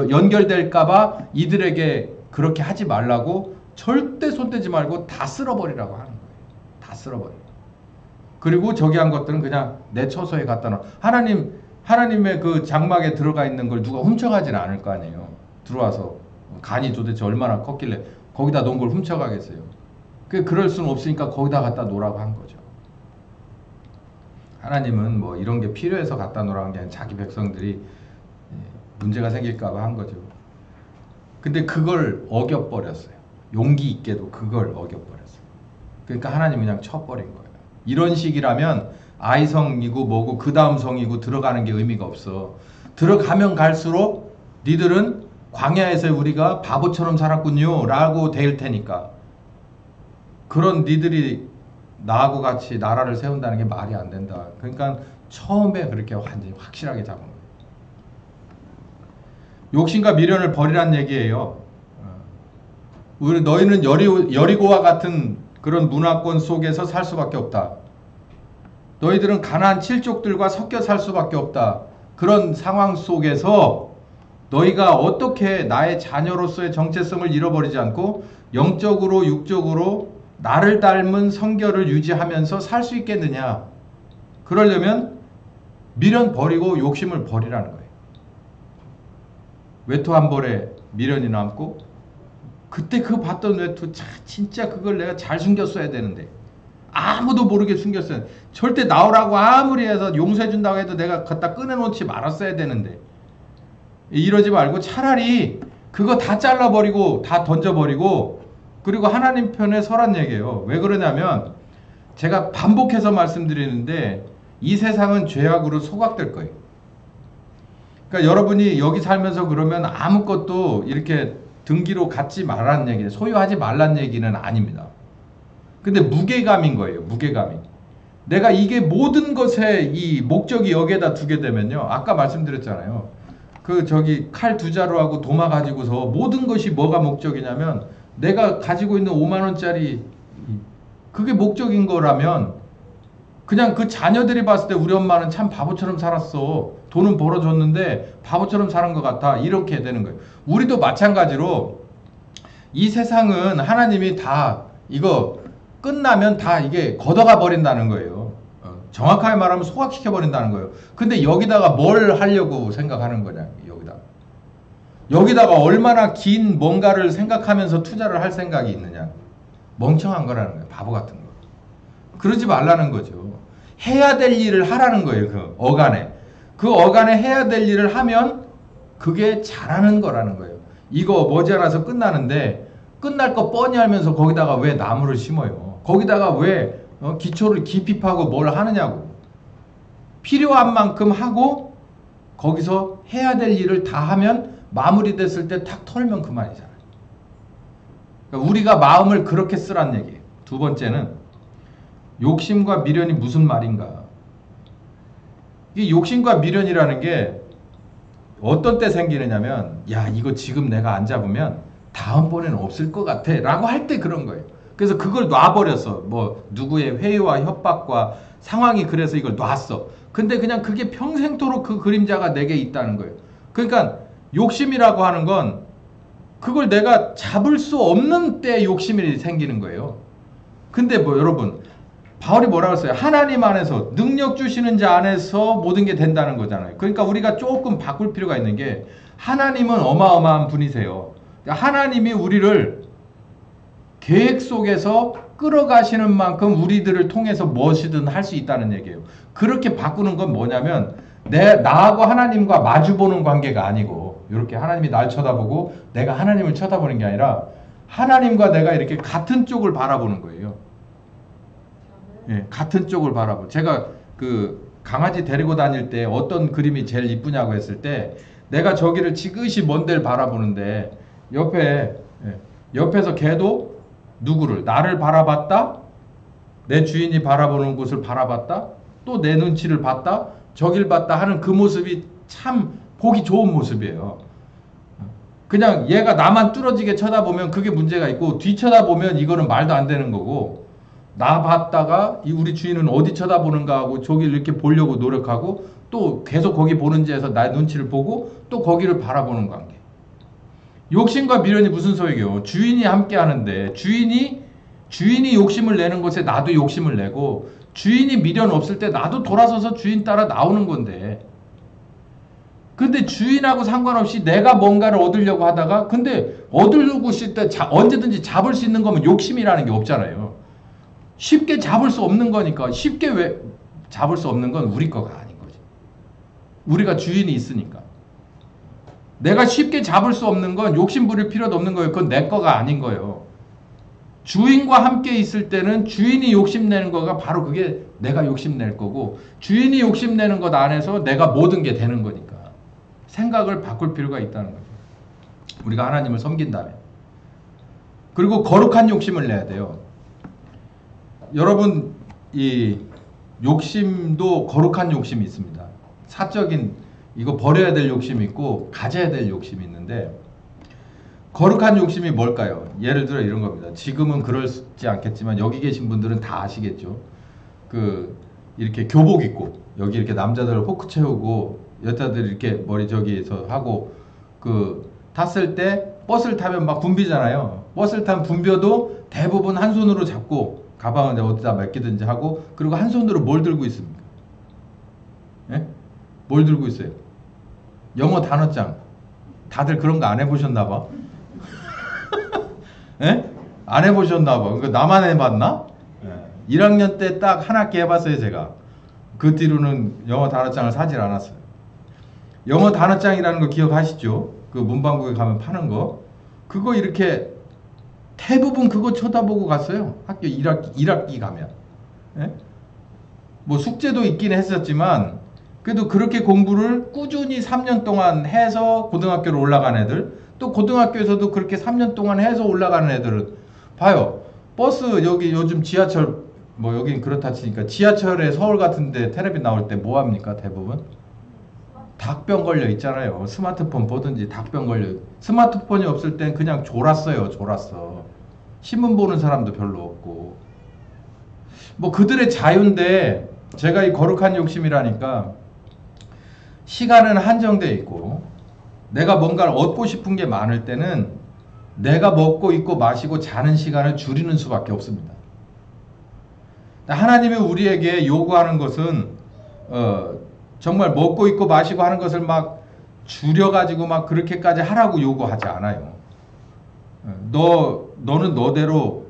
연결될까봐 이들에게 그렇게 하지 말라고 절대 손대지 말고 다 쓸어버리라고 하는 거예요. 다 쓸어버려. 그리고 저기 한 것들은 그냥 내 처소에 갖다 놔. 하나님의 그 장막에 들어가 있는 걸 누가 훔쳐가지는 않을 거 아니에요. 들어와서 간이 도대체 얼마나 컸길래 거기다 놓은 걸 훔쳐가겠어요. 그럴 수는 없으니까 거기다 갖다 놓으라고 한 거죠. 하나님은 뭐 이런 게 필요해서 갖다 놓으라는 게 아니라 자기 백성들이 문제가 생길까봐 한 거죠. 근데 그걸 어겨버렸어요. 용기 있게도 그걸 어겨버렸어요. 그러니까 하나님은 그냥 쳐버린 거예요. 이런 식이라면 아이성이고 뭐고 그 다음 성이고 들어가는 게 의미가 없어. 들어가면 갈수록 니들은 광야에서 우리가 바보처럼 살았군요 라고 될 테니까, 그런 니들이 나하고 같이 나라를 세운다는 게 말이 안 된다. 그러니까 처음에 그렇게 완전히 확실하게 잡은 거예요. 욕심과 미련을 버리란 얘기예요. 너희는 여리고와 같은 그런 문화권 속에서 살 수밖에 없다. 너희들은 가나안 칠족들과 섞여 살 수밖에 없다. 그런 상황 속에서 너희가 어떻게 나의 자녀로서의 정체성을 잃어버리지 않고 영적으로 육적으로 나를 닮은 성결을 유지하면서 살 수 있겠느냐. 그러려면 미련 버리고 욕심을 버리라는 거예요. 외투 한 벌에 미련이 남고, 그때 그 봤던 외투 진짜 그걸 내가 잘 숨겼어야 되는데, 아무도 모르게 숨겼어야 되는데, 절대 나오라고 아무리 해서 용서해 준다고 해도 내가 갖다 꺼내놓지 말았어야 되는데, 이러지 말고 차라리 그거 다 잘라버리고 다 던져버리고 그리고 하나님 편에 서란 얘기예요. 왜 그러냐면 제가 반복해서 말씀드리는데 이 세상은 죄악으로 소각될 거예요. 그러니까 여러분이 여기 살면서 그러면 아무것도 이렇게 등기로 갖지 말라는 얘기예요. 소유하지 말라는 얘기는 아닙니다. 근데 무게감인 거예요. 무게감이. 내가 이게 모든 것의 이 목적이 여기에다 두게 되면요. 아까 말씀드렸잖아요. 그 저기 칼 두 자루하고 도마 가지고서 모든 것이 뭐가 목적이냐면 내가 가지고 있는 5만 원짜리 그게 목적인 거라면 그냥 그 자녀들이 봤을 때 우리 엄마는 참 바보처럼 살았어. 돈은 벌어줬는데 바보처럼 사는 것 같아. 이렇게 되는 거예요. 우리도 마찬가지로 이 세상은 하나님이 다 이거 끝나면 다 이게 걷어가 버린다는 거예요. 정확하게 말하면 소각시켜 버린다는 거예요. 근데 여기다가 뭘 하려고 생각하는 거냐. 여기다가 얼마나 긴 뭔가를 생각하면서 투자를 할 생각이 있느냐. 멍청한 거라는 거예요. 바보 같은 거. 그러지 말라는 거죠. 해야 될 일을 하라는 거예요. 그 어간에. 그 어간에 해야 될 일을 하면 그게 잘하는 거라는 거예요. 이거 머지않아서 끝나는데 끝날 거 뻔히 알면서 거기다가 왜 나무를 심어요. 거기다가 왜 기초를 깊이 파고 뭘 하느냐고. 필요한 만큼 하고 거기서 해야 될 일을 다 하면 마무리됐을 때 탁 털면 그만이잖아요. 그러니까 우리가 마음을 그렇게 쓰란 얘기예요. 두 번째는 욕심과 미련이 무슨 말인가. 이 욕심과 미련이라는 게 어떤 때 생기느냐면 야 이거 지금 내가 안 잡으면 다음번에는 없을 것 같아 라고 할 때 그런 거예요. 그래서 그걸 놔버렸어. 뭐 누구의 회유와 협박과 상황이 그래서 이걸 놨어. 근데 그냥 그게 평생토록 그 그림자가 내게 있다는 거예요. 그러니까 욕심이라고 하는 건 그걸 내가 잡을 수 없는 때 욕심이 생기는 거예요. 근데 뭐 여러분 바울이 뭐라고 했어요? 하나님 안에서 능력 주시는 자 안에서 모든 게 된다는 거잖아요. 그러니까 우리가 조금 바꿀 필요가 있는 게 하나님은 어마어마한 분이세요. 하나님이 우리를 계획 속에서 끌어가시는 만큼 우리들을 통해서 무엇이든 할 수 있다는 얘기예요. 그렇게 바꾸는 건 뭐냐면 나하고 하나님과 마주보는 관계가 아니고 이렇게 하나님이 날 쳐다보고 내가 하나님을 쳐다보는 게 아니라 하나님과 내가 이렇게 같은 쪽을 바라보는 거예요. 예, 같은 쪽을 바라보고 제가 그 강아지 데리고 다닐 때 어떤 그림이 제일 이쁘냐고 했을 때 내가 저기를 지그시 먼 데를 바라보는데 옆에서 걔도 누구를 나를 바라봤다 내 주인이 바라보는 곳을 바라봤다 또 내 눈치를 봤다 저길 봤다 하는 그 모습이 참 보기 좋은 모습이에요. 그냥 얘가 나만 뚫어지게 쳐다보면 그게 문제가 있고 뒤 쳐다보면 이거는 말도 안 되는 거고 나 봤다가 우리 주인은 어디 쳐다보는가 하고 저기를 이렇게 보려고 노력하고 또 계속 거기 보는지 해서 나의 눈치를 보고 또 거기를 바라보는 관계. 욕심과 미련이 무슨 소용이요? 주인이 함께 하는데 주인이 욕심을 내는 것에 나도 욕심을 내고 주인이 미련 없을 때 나도 돌아서서 주인 따라 나오는 건데 근데 주인하고 상관없이 내가 뭔가를 얻으려고 하다가 근데 얻으려고 있을 때 언제든지 잡을 수 있는 거면 욕심이라는 게 없잖아요. 쉽게 잡을 수 없는 거니까 쉽게 왜 잡을 수 없는 건 우리 거가 아닌 거지. 우리가 주인이 있으니까. 내가 쉽게 잡을 수 없는 건 욕심 부릴 필요도 없는 거예요. 그건 내 거가 아닌 거예요. 주인과 함께 있을 때는 주인이 욕심내는 거가 바로 그게 내가 욕심낼 거고 주인이 욕심내는 것 안에서 내가 모든 게 되는 거니까 생각을 바꿀 필요가 있다는 거죠. 우리가 하나님을 섬긴다면. 그리고 거룩한 욕심을 내야 돼요. 여러분 이 욕심도 거룩한 욕심이 있습니다. 사적인 이거 버려야 될 욕심이 있고 가져야 될 욕심이 있는데 거룩한 욕심이 뭘까요? 예를 들어 이런 겁니다. 지금은 그렇지 않겠지만 여기 계신 분들은 다 아시겠죠. 그 이렇게 교복 입고 여기 이렇게 남자들 호크 채우고 여자들 이렇게 머리 저기에서 하고 그 탔을 때 버스를 타면 막 붐비잖아요. 버스를 타면 붐벼도 대부분 한 손으로 잡고 가방을 어디다 맡기든지 하고 그리고 한 손으로 뭘 들고 있습니까? 예? 뭘 들고 있어요? 영어 단어장. 다들 그런 거 안 해보셨나 봐. 예? 안 해보셨나 봐. 그러니까 나만 해봤나? 예. 1학년 때 딱 한 학기 해봤어요 제가. 그 뒤로는 영어 단어장을 사질 않았어요. 영어 단어장이라는 거 기억하시죠? 그 문방구에 가면 파는 거. 그거 이렇게 대부분 그거 쳐다보고 갔어요. 학교 1학기 가면. 예? 뭐 숙제도 있긴 했었지만 그래도 그렇게 공부를 꾸준히 3년 동안 해서 고등학교로 올라간 애들 또 고등학교에서도 그렇게 3년 동안 해서 올라가는 애들은 봐요. 버스 여기 요즘 지하철 뭐 여긴 그렇다 치니까 지하철에 서울 같은데 텔레비 나올 때 뭐 합니까 대부분? 닭병 걸려 있잖아요. 스마트폰 보든지 닭병 걸려. 스마트폰이 없을 땐 그냥 졸았어요. 졸았어. 신문 보는 사람도 별로 없고. 뭐 그들의 자유인데 제가 이 거룩한 욕심이라니까 시간은 한정돼 있고 내가 뭔가를 얻고 싶은 게 많을 때는 내가 먹고 입고 마시고 자는 시간을 줄이는 수밖에 없습니다. 하나님이 우리에게 요구하는 것은 정말 먹고 입고 마시고 하는 것을 막 줄여가지고 막 그렇게까지 하라고 요구하지 않아요. 너는 너대로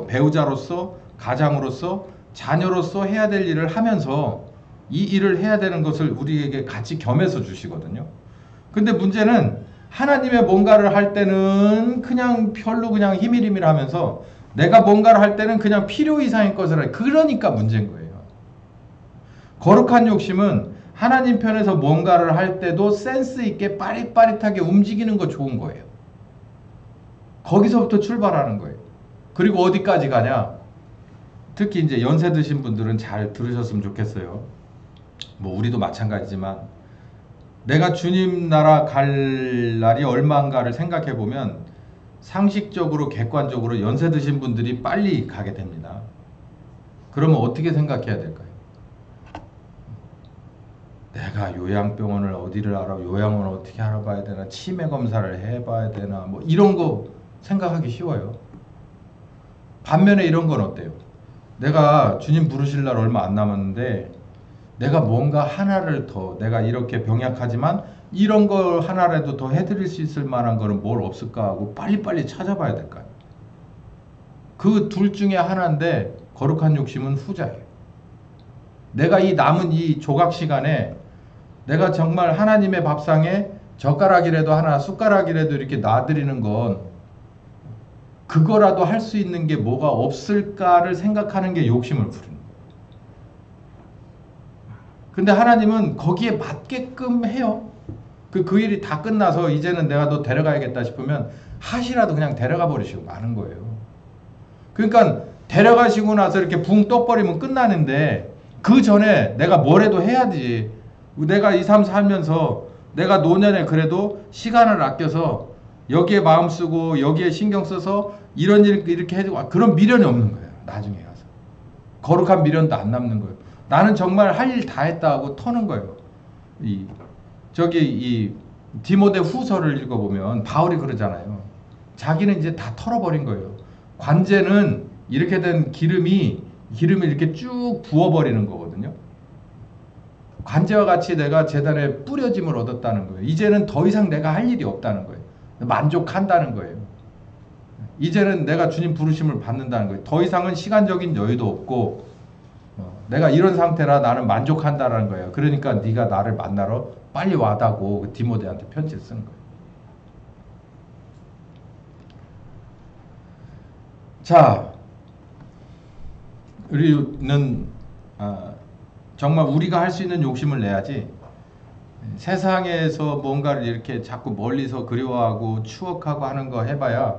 배우자로서 가장으로서 자녀로서 해야 될 일을 하면서 이 일을 해야 되는 것을 우리에게 같이 겸해서 주시거든요. 근데 문제는 하나님의 뭔가를 할 때는 그냥 별로 그냥 히밀히밀 하면서 내가 뭔가를 할 때는 그냥 필요 이상의 것을 해. 그러니까 문제인 거예요. 거룩한 욕심은 하나님 편에서 뭔가를 할 때도 센스 있게 빠릿빠릿하게 움직이는 거 좋은 거예요. 거기서부터 출발하는 거예요. 그리고 어디까지 가냐? 특히 이제 연세 드신 분들은 잘 들으셨으면 좋겠어요. 뭐 우리도 마찬가지지만 내가 주님 나라 갈 날이 얼마인가를 생각해 보면 상식적으로 객관적으로 연세 드신 분들이 빨리 가게 됩니다. 그러면 어떻게 생각해야 될까요? 내가 요양병원을 어디를 알아? 요양원을 어떻게 알아봐야 되나? 치매 검사를 해봐야 되나? 뭐 이런 거 생각하기 쉬워요. 반면에 이런 건 어때요? 내가 주님 부르실 날 얼마 안 남았는데 내가 뭔가 하나를 더 내가 이렇게 병약하지만 이런 걸 하나라도 더 해드릴 수 있을 만한 거는 뭘 없을까 하고 빨리빨리 찾아봐야 될까요? 그 둘 중에 하나인데 거룩한 욕심은 후자예요. 내가 이 남은 이 조각 시간에 내가 정말 하나님의 밥상에 젓가락이라도 하나 숟가락이라도 이렇게 놔드리는 건 그거라도 할 수 있는 게 뭐가 없을까를 생각하는 게 욕심을 부르는 거예요. 근데 하나님은 거기에 맞게끔 해요. 그 일이 다 끝나서 이제는 내가 너 데려가야겠다 싶으면 하시라도 그냥 데려가 버리시고 마는 거예요. 그러니까 데려가시고 나서 이렇게 붕 떠버리면 끝나는데 그 전에 내가 뭐라도 해야지. 내가 2, 3 살면서 내가 노년에 그래도 시간을 아껴서 여기에 마음 쓰고 여기에 신경 써서 이런 일 이렇게 해주고 그런 미련이 없는 거예요. 나중에 가서. 거룩한 미련도 안 남는 거예요. 나는 정말 할 일 다 했다 하고 터는 거예요. 이 디모데 후서를 읽어보면 바울이 그러잖아요. 자기는 이제 다 털어버린 거예요. 관제는 이렇게 된 기름이 이렇게 쭉 부어버리는 거거든요. 관제와 같이 내가 제단에 뿌려짐을 얻었다는 거예요. 이제는 더 이상 내가 할 일이 없다는 거예요. 만족한다는 거예요. 이제는 내가 주님 부르심을 받는다는 거예요. 더 이상은 시간적인 여유도 없고 내가 이런 상태라 나는 만족한다는 거예요. 그러니까 네가 나를 만나러 빨리 와다고 디모데한테 편지를 쓴 거예요. 자, 우리는 정말 우리가 할 수 있는 욕심을 내야지 세상에서 뭔가를 이렇게 자꾸 멀리서 그리워하고 추억하고 하는 거 해봐야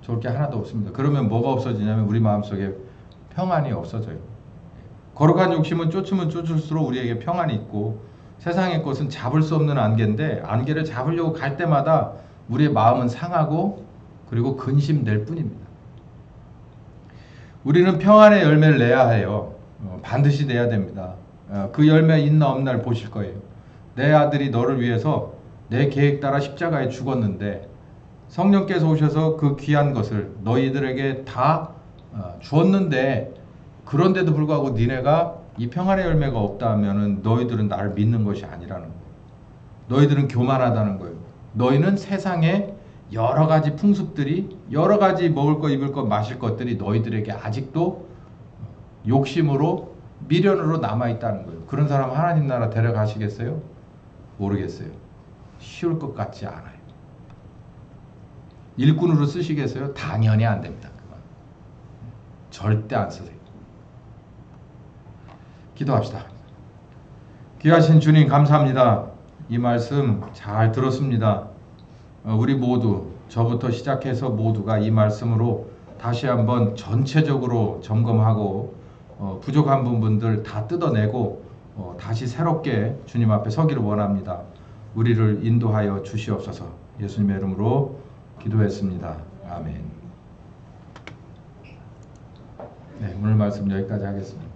좋을 게 하나도 없습니다. 그러면 뭐가 없어지냐면 우리 마음속에 평안이 없어져요. 거룩한 욕심은 쫓으면 쫓을수록 우리에게 평안이 있고 세상의 것은 잡을 수 없는 안개인데 안개를 잡으려고 갈 때마다 우리의 마음은 상하고 그리고 근심될 뿐입니다. 우리는 평안의 열매를 내야 해요. 반드시 내야 됩니다. 그 열매 있나 없나를 보실 거예요. 내 아들이 너를 위해서 내 계획 따라 십자가에 죽었는데 성령께서 오셔서 그 귀한 것을 너희들에게 다 주었는데 그런데도 불구하고 니네가 이 평안의 열매가 없다 하면은 너희들은 나를 믿는 것이 아니라는 거예요. 너희들은 교만하다는 거예요. 너희는 세상에 여러 가지 풍습들이 여러 가지 먹을 것 입을 것 마실 것들이 너희들에게 아직도 욕심으로 미련으로 남아있다는 거예요. 그런 사람 하나님 나라 데려가시겠어요? 모르겠어요. 쉬울 것 같지 않아요. 일꾼으로 쓰시겠어요? 당연히 안 됩니다. 그건. 절대 안 쓰세요. 기도합시다. 귀하신 주님 감사합니다. 이 말씀 잘 들었습니다. 우리 모두 저부터 시작해서 모두가 이 말씀으로 다시 한번 전체적으로 점검하고 부족한 부분들 다 뜯어내고 다시 새롭게 주님 앞에 서기를 원합니다. 우리를 인도하여 주시옵소서. 예수님의 이름으로 기도했습니다. 아멘. 네, 오늘 말씀 여기까지 하겠습니다.